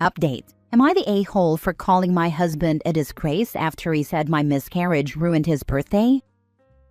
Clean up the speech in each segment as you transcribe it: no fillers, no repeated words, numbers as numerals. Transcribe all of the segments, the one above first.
Update. Am I the a-hole for calling my husband a disgrace after he said my miscarriage ruined his birthday?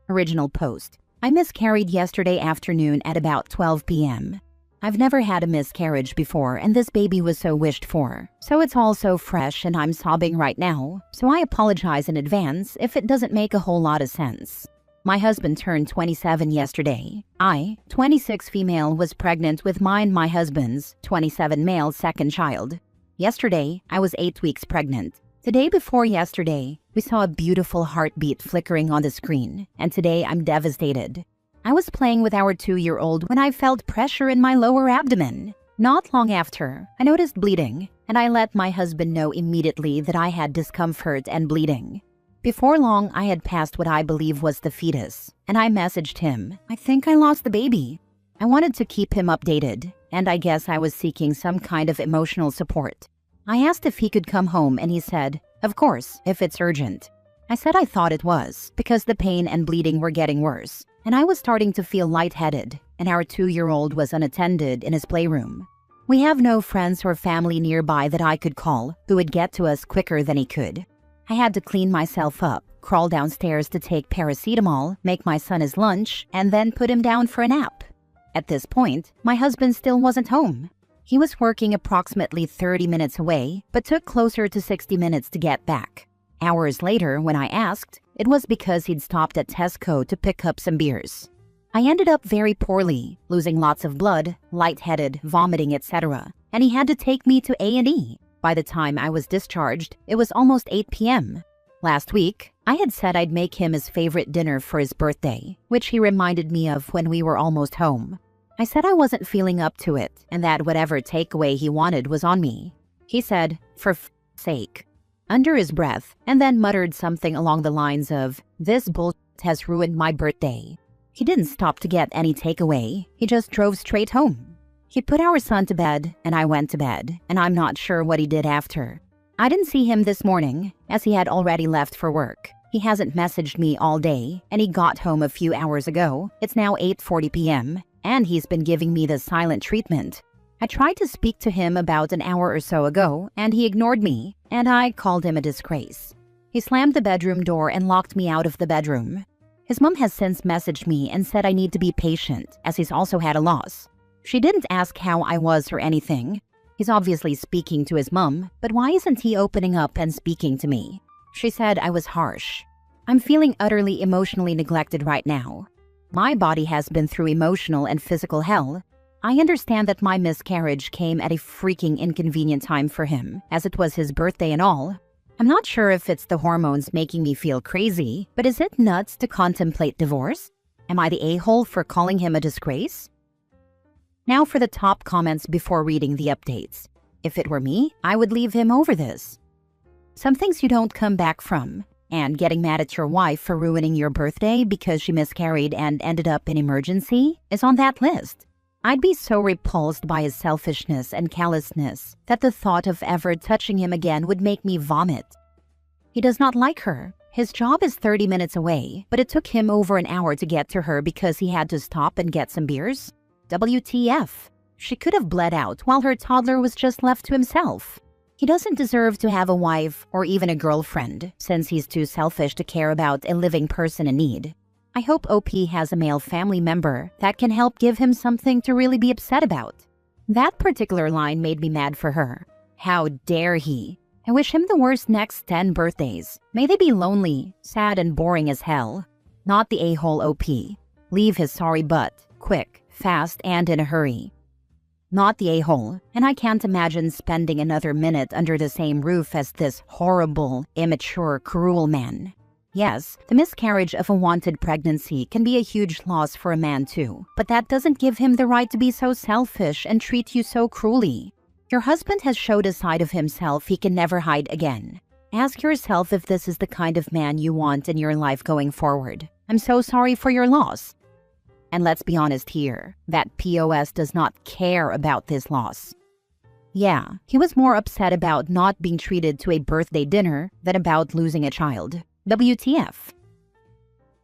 Original post. I miscarried yesterday afternoon at about 12 p.m. I've never had a miscarriage before, and this baby was so wished for. So it's all so fresh and I'm sobbing right now, so I apologize in advance if it doesn't make a whole lot of sense. My husband turned 27 yesterday. I, 26 female, was pregnant with my husband's, 27 male, second child. Yesterday, I was 8 weeks pregnant. The day before yesterday, we saw a beautiful heartbeat flickering on the screen, and today I'm devastated. I was playing with our 2-year-old when I felt pressure in my lower abdomen. Not long after, I noticed bleeding, and I let my husband know immediately that I had discomfort and bleeding. Before long, I had passed what I believe was the fetus, and I messaged him, "I think I lost the baby." I wanted to keep him updated, and I guess I was seeking some kind of emotional support. I asked if he could come home, and he said, "Of course, if it's urgent." I said I thought it was, because the pain and bleeding were getting worse, and I was starting to feel lightheaded, and our 2-year-old was unattended in his playroom. We have no friends or family nearby that I could call who would get to us quicker than he could. I had to clean myself up, crawl downstairs to take paracetamol, make my son his lunch, and then put him down for a nap. At this point, my husband still wasn't home. He was working approximately 30 minutes away, but took closer to 60 minutes to get back. Hours later, when I asked, it was because he'd stopped at Tesco to pick up some beers. I ended up very poorly, losing lots of blood, lightheaded, vomiting, etc., and he had to take me to A&E. By the time I was discharged, it was almost 8 p.m. Last week, I had said I'd make him his favorite dinner for his birthday, which he reminded me of when we were almost home. I said I wasn't feeling up to it, and that whatever takeaway he wanted was on me. He said, "For f***'s sake," under his breath, and then muttered something along the lines of, "This bullshit has ruined my birthday." He didn't stop to get any takeaway, he just drove straight home. He put our son to bed, and I went to bed, and I'm not sure what he did after. I didn't see him this morning, as he had already left for work. He hasn't messaged me all day, and he got home a few hours ago. It's now 8:40 p.m., and he's been giving me the silent treatment. I tried to speak to him about an hour or so ago, and he ignored me, and I called him a disgrace. He slammed the bedroom door and locked me out of the bedroom. His mom has since messaged me and said I need to be patient, as he's also had a loss. She didn't ask how I was or anything. He's obviously speaking to his mom, but why isn't he opening up and speaking to me? She said I was harsh. I'm feeling utterly emotionally neglected right now. My body has been through emotional and physical hell. I understand that my miscarriage came at a freaking inconvenient time for him, as it was his birthday and all. I'm not sure if it's the hormones making me feel crazy, but is it nuts to contemplate divorce? Am I the a-hole for calling him a disgrace? Now for the top comments before reading the updates. If it were me, I would leave him over this. Some things you don't come back from, and getting mad at your wife for ruining your birthday because she miscarried and ended up in emergency is on that list. I'd be so repulsed by his selfishness and callousness that the thought of ever touching him again would make me vomit. He does not like her. His job is 30 minutes away, but it took him over an hour to get to her because he had to stop and get some beers. WTF. She could have bled out while her toddler was just left to himself. He doesn't deserve to have a wife or even a girlfriend, since he's too selfish to care about a living person in need. I hope OP has a male family member that can help give him something to really be upset about. That particular line made me mad for her. How dare he? I wish him the worst next 10 birthdays. May they be lonely, sad, and boring as hell. Not the a-hole OP. Leave his sorry butt, quick, fast, and in a hurry. Not the a-hole, and I can't imagine spending another minute under the same roof as this horrible, immature, cruel man. Yes, the miscarriage of a wanted pregnancy can be a huge loss for a man too, but that doesn't give him the right to be so selfish and treat you so cruelly. Your husband has showed a side of himself he can never hide again. Ask yourself if this is the kind of man you want in your life going forward. I'm so sorry for your loss. And let's be honest here, that POS does not care about this loss. Yeah, he was more upset about not being treated to a birthday dinner than about losing a child. WTF.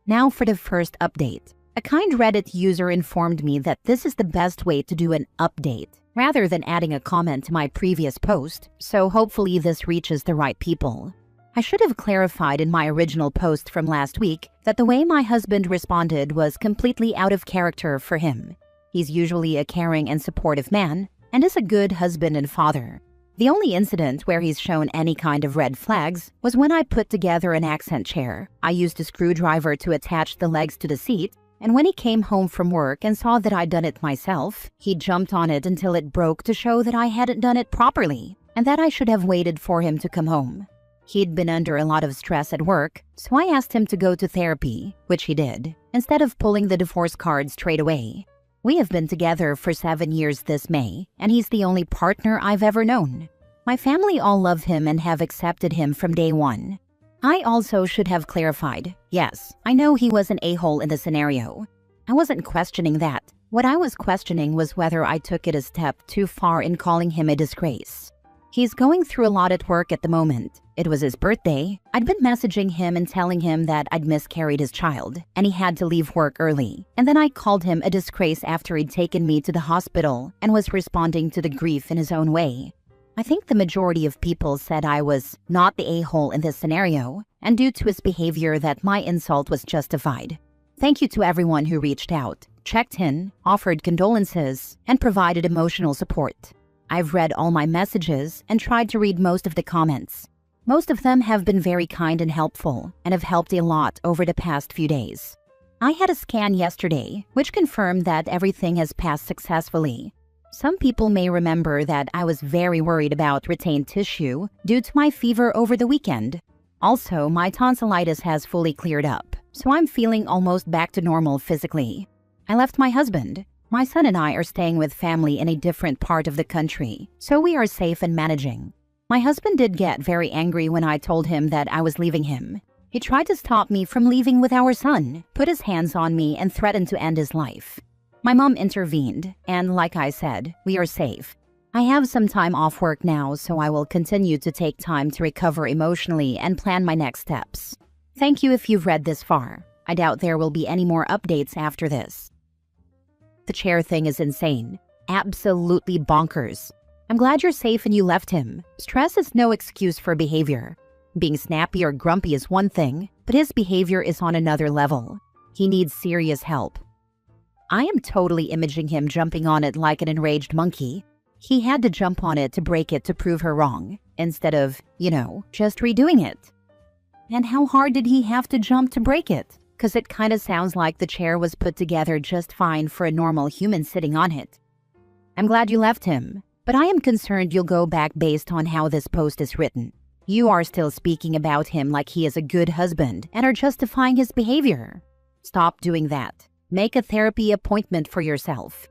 Now for the first update. A kind Reddit user informed me that this is the best way to do an update, rather than adding a comment to my previous post, so hopefully this reaches the right people. I should have clarified in my original post from last week that the way my husband responded was completely out of character for him. He's usually a caring and supportive man, and is a good husband and father. The only incident where he's shown any kind of red flags was when I put together an accent chair. I used a screwdriver to attach the legs to the seat, and when he came home from work and saw that I'd done it myself, he jumped on it until it broke to show that I hadn't done it properly, and that I should have waited for him to come home. He'd been under a lot of stress at work, so I asked him to go to therapy, which he did, instead of pulling the divorce card straight away. We have been together for 7 years this May, and he's the only partner I've ever known. My family all love him and have accepted him from day one. I also should have clarified, yes, I know he was an a-hole in the scenario. I wasn't questioning that. What I was questioning was whether I took it a step too far in calling him a disgrace. He's going through a lot at work at the moment. It was his birthday. I'd been messaging him and telling him that I'd miscarried his child, and he had to leave work early. And then I called him a disgrace after he'd taken me to the hospital and was responding to the grief in his own way. I think the majority of people said I was not the a-hole in this scenario, and due to his behavior that my insult was justified. Thank you to everyone who reached out, checked in, offered condolences, and provided emotional support. I've read all my messages and tried to read most of the comments. Most of them have been very kind and helpful, and have helped a lot over the past few days. I had a scan yesterday, which confirmed that everything has passed successfully. Some people may remember that I was very worried about retained tissue due to my fever over the weekend. Also, my tonsillitis has fully cleared up, so I'm feeling almost back to normal physically. I left my husband. My son and I are staying with family in a different part of the country, so we are safe and managing. My husband did get very angry when I told him that I was leaving him. He tried to stop me from leaving with our son, put his hands on me, and threatened to end his life. My mom intervened, and like I said, we are safe. I have some time off work now, so I will continue to take time to recover emotionally and plan my next steps. Thank you if you've read this far. I doubt there will be any more updates after this. The chair thing is insane. Absolutely bonkers. I'm glad you're safe and you left him. Stress is no excuse for behavior. Being snappy or grumpy is one thing, but his behavior is on another level. He needs serious help. I am totally imaging him jumping on it like an enraged monkey. He had to jump on it to break it to prove her wrong, instead of, just redoing it. And how hard did he have to jump to break it? Because it kind of sounds like the chair was put together just fine for a normal human sitting on it. I'm glad you left him, but I am concerned you'll go back based on how this post is written. You are still speaking about him like he is a good husband and are justifying his behavior. Stop doing that. Make a therapy appointment for yourself.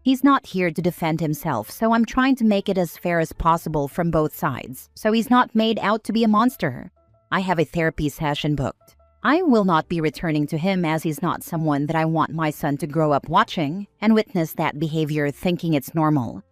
He's not here to defend himself, so I'm trying to make it as fair as possible from both sides, so he's not made out to be a monster. I have a therapy session booked. I will not be returning to him as he's not someone that I want my son to grow up watching and witness that behavior thinking it's normal.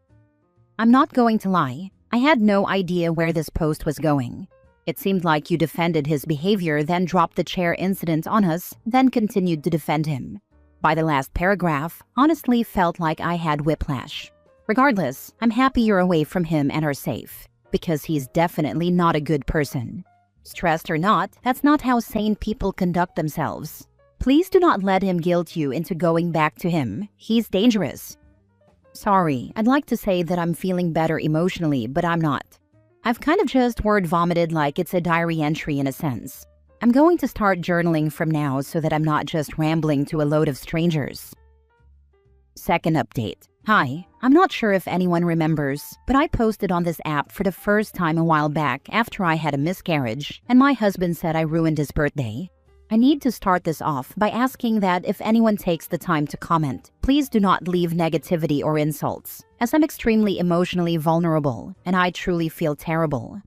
I'm not going to lie. I had no idea where this post was going. It seemed like you defended his behavior, then dropped the chair incident on us, then continued to defend him. By the last paragraph, honestly felt like I had whiplash. Regardless, I'm happy you're away from him and are safe, because he's definitely not a good person. Stressed or not, that's not how sane people conduct themselves. Please do not let him guilt you into going back to him. He's dangerous. Sorry, I'd like to say that I'm feeling better emotionally, but I'm not. I've kind of just word vomited like it's a diary entry in a sense. I'm going to start journaling from now so that I'm not just rambling to a load of strangers. Second update. Hi, I'm not sure if anyone remembers, but I posted on this app for the first time a while back after I had a miscarriage, and my husband said I ruined his birthday. I need to start this off by asking that if anyone takes the time to comment, please do not leave negativity or insults, as I'm extremely emotionally vulnerable, and I truly feel terrible.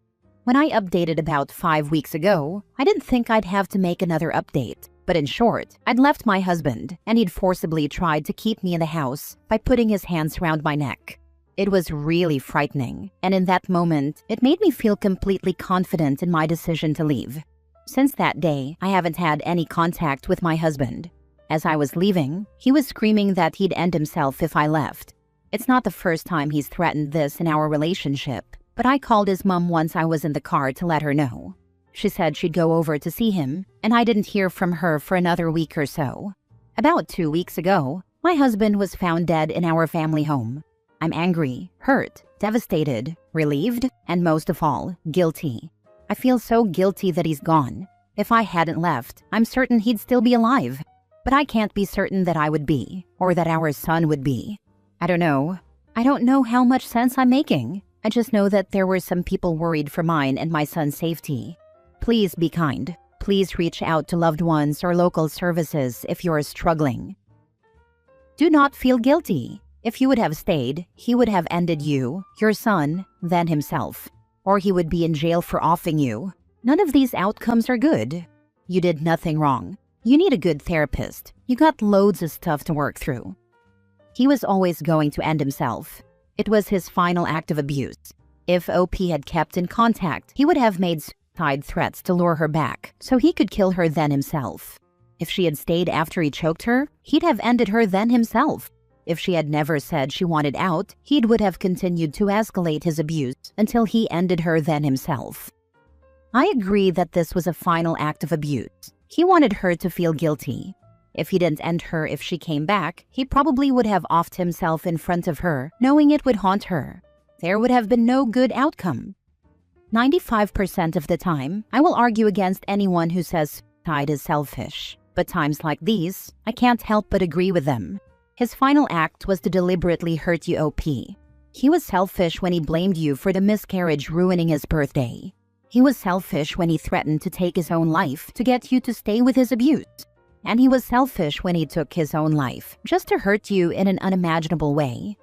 When I updated about 5 weeks ago, I didn't think I'd have to make another update. But in short, I'd left my husband, and he'd forcibly tried to keep me in the house by putting his hands around my neck. It was really frightening, and in that moment, it made me feel completely confident in my decision to leave. Since that day, I haven't had any contact with my husband. As I was leaving, he was screaming that he'd end himself if I left. It's not the first time he's threatened this in our relationship, but I called his mom once I was in the car to let her know. She said she'd go over to see him, and I didn't hear from her for another week or so. About 2 weeks ago, my husband was found dead in our family home. I'm angry, hurt, devastated, relieved, and most of all, guilty. I feel so guilty that he's gone. If I hadn't left, I'm certain he'd still be alive. But I can't be certain that I would be, or that our son would be. I don't know. I don't know how much sense I'm making. I just know that there were some people worried for mine and my son's safety. Please be kind. Please reach out to loved ones or local services if you're struggling. Do not feel guilty. If you would have stayed, he would have ended you, your son, then himself. Or he would be in jail for offing you. None of these outcomes are good. You did nothing wrong. You need a good therapist. You got loads of stuff to work through. He was always going to end himself. It was his final act of abuse. If OP had kept in contact, he would have made suicide threats to lure her back, so he could kill her then himself. If she had stayed after he choked her, he'd have ended her then himself. If she had never said she wanted out, he would have continued to escalate his abuse until he ended her then himself. I agree that this was a final act of abuse. He wanted her to feel guilty. If he didn't end her if she came back, he probably would have offed himself in front of her, knowing it would haunt her. There would have been no good outcome. 95% of the time, I will argue against anyone who says suicide is selfish. But times like these, I can't help but agree with them. His final act was to deliberately hurt you, OP. He was selfish when he blamed you for the miscarriage ruining his birthday. He was selfish when he threatened to take his own life to get you to stay with his abuse. And he was selfish when he took his own life, just to hurt you in an unimaginable way.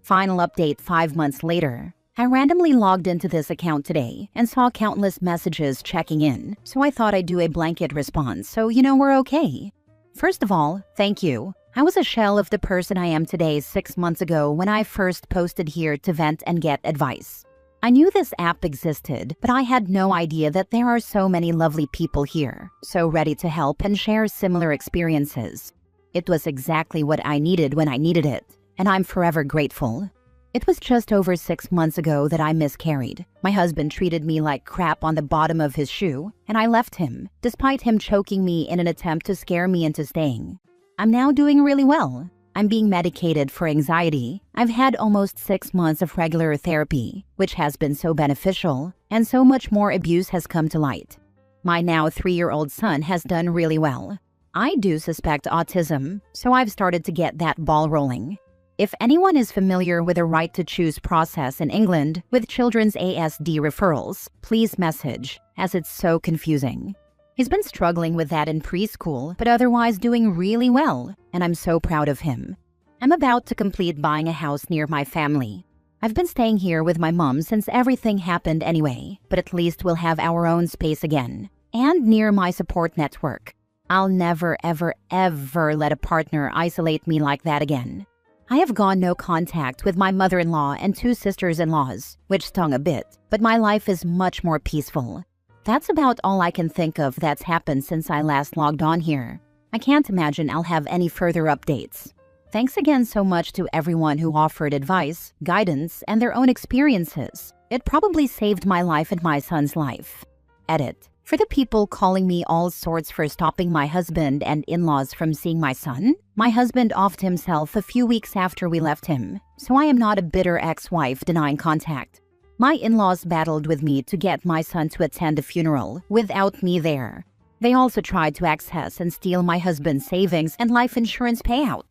Final update 5 months later. I randomly logged into this account today and saw countless messages checking in, so I thought I'd do a blanket response so you know we're okay. First of all, thank you. I was a shell of the person I am today 6 months ago when I first posted here to vent and get advice. I knew this app existed, but I had no idea that there are so many lovely people here, so ready to help and share similar experiences. It was exactly what I needed when I needed it, and I'm forever grateful. It was just over 6 months ago that I miscarried. My husband treated me like crap on the bottom of his shoe, and I left him, despite him choking me in an attempt to scare me into staying. I'm now doing really well. I'm being medicated for anxiety. I've had almost 6 months of regular therapy, which has been so beneficial, and so much more abuse has come to light. My now 3-year-old son has done really well. I do suspect autism, so I've started to get that ball rolling. If anyone is familiar with the right to choose process in England with children's ASD referrals, please message, as it's so confusing. He's been struggling with that in preschool, but otherwise doing really well, and I'm so proud of him. I'm about to complete buying a house near my family. I've been staying here with my mom since everything happened anyway, but at least we'll have our own space again, and near my support network. I'll never, ever, ever let a partner isolate me like that again. I have gone no contact with my mother-in-law and 2 sisters-in-laws, which stung a bit, but my life is much more peaceful. That's about all I can think of that's happened since I last logged on here. I can't imagine I'll have any further updates. Thanks again so much to everyone who offered advice, guidance, and their own experiences. It probably saved my life and my son's life. Edit. For the people calling me all sorts for stopping my husband and in-laws from seeing my son, my husband offed himself a few weeks after we left him, so I am not a bitter ex-wife denying contact. My in-laws battled with me to get my son to attend the funeral without me there. They also tried to access and steal my husband's savings and life insurance payout.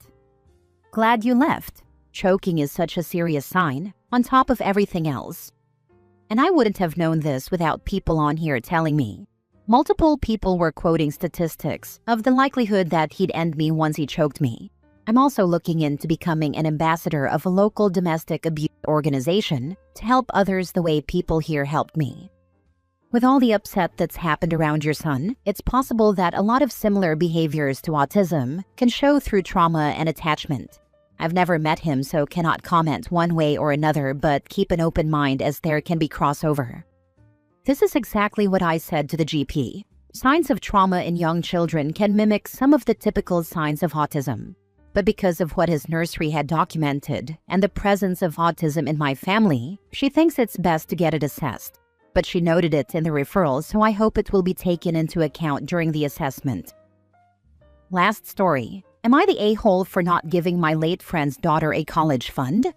Glad you left. Choking is such a serious sign, on top of everything else. And I wouldn't have known this without people on here telling me. Multiple people were quoting statistics of the likelihood that he'd end me once he choked me. I'm also looking into becoming an ambassador of a local domestic abuse organization to help others the way people here helped me. With all the upset that's happened around your son, it's possible that a lot of similar behaviors to autism can show through trauma and attachment. I've never met him, so cannot comment one way or another, but keep an open mind as there can be crossover. This is exactly what I said to the GP. Signs of trauma in young children can mimic some of the typical signs of autism. But because of what his nursery had documented and the presence of autism in my family, she thinks it's best to get it assessed. But she noted it in the referral, so I hope it will be taken into account during the assessment. Last story. Am I the a-hole for not giving my late friend's daughter a college fund?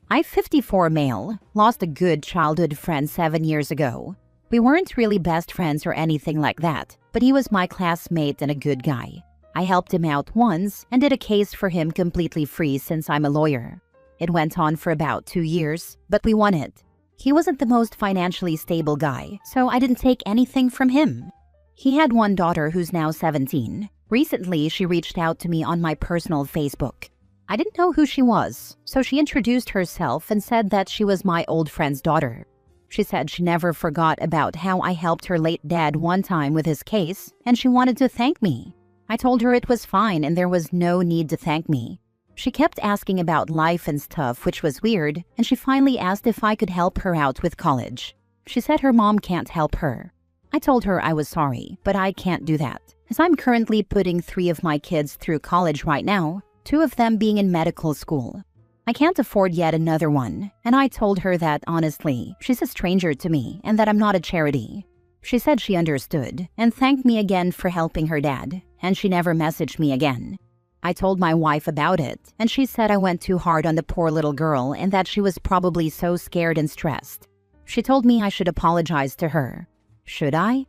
I, 54 male, lost a good childhood friend 7 years ago. We weren't really best friends or anything like that, but he was my classmate and a good guy. I helped him out once and did a case for him completely free since I'm a lawyer. It went on for about 2 years, but we won it. He wasn't the most financially stable guy, so I didn't take anything from him. He had one daughter who's now 17. Recently, she reached out to me on my personal Facebook. I didn't know who she was, so she introduced herself and said that she was my old friend's daughter. She said she never forgot about how I helped her late dad one time with his case, and she wanted to thank me. I told her it was fine and there was no need to thank me. She kept asking about life and stuff, which was weird, and she finally asked if I could help her out with college. She said her mom can't help her. I told her I was sorry, but I can't do that, as I'm currently putting 3 of my kids through college right now, 2 of them being in medical school. I can't afford yet another one, and I told her that, honestly, she's a stranger to me and that I'm not a charity. She said she understood and thanked me again for helping her dad, and she never messaged me again. I told my wife about it, and she said I went too hard on the poor little girl and that she was probably so scared and stressed. She told me I should apologize to her. Should I?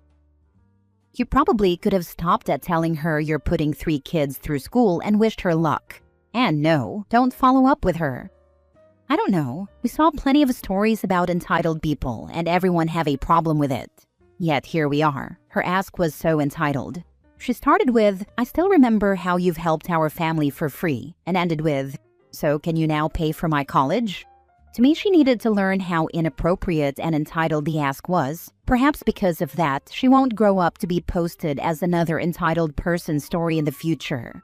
You probably could have stopped at telling her you're putting 3 kids through school and wished her luck. And no, don't follow up with her. I don't know. We saw plenty of stories about entitled people and everyone have a problem with it. Yet here we are. Her ask was so entitled. She started with, I still remember how you've helped our family for free, and ended with, so can you now pay for my college? To me, she needed to learn how inappropriate and entitled the ask was. Perhaps because of that, she won't grow up to be posted as another entitled person story in the future.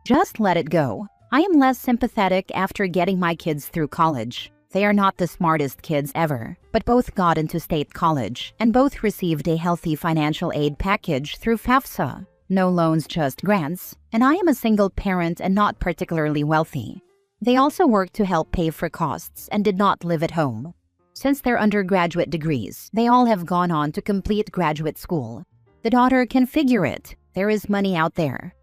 Just let it go. I am less sympathetic after getting my kids through college. They are not the smartest kids ever, but both got into state college and both received a healthy financial aid package through FAFSA. No loans, just grants, and I am a single parent and not particularly wealthy. They also worked to help pay for costs and did not live at home. Since their undergraduate degrees, they all have gone on to complete graduate school. The daughter can figure it. There is money out there.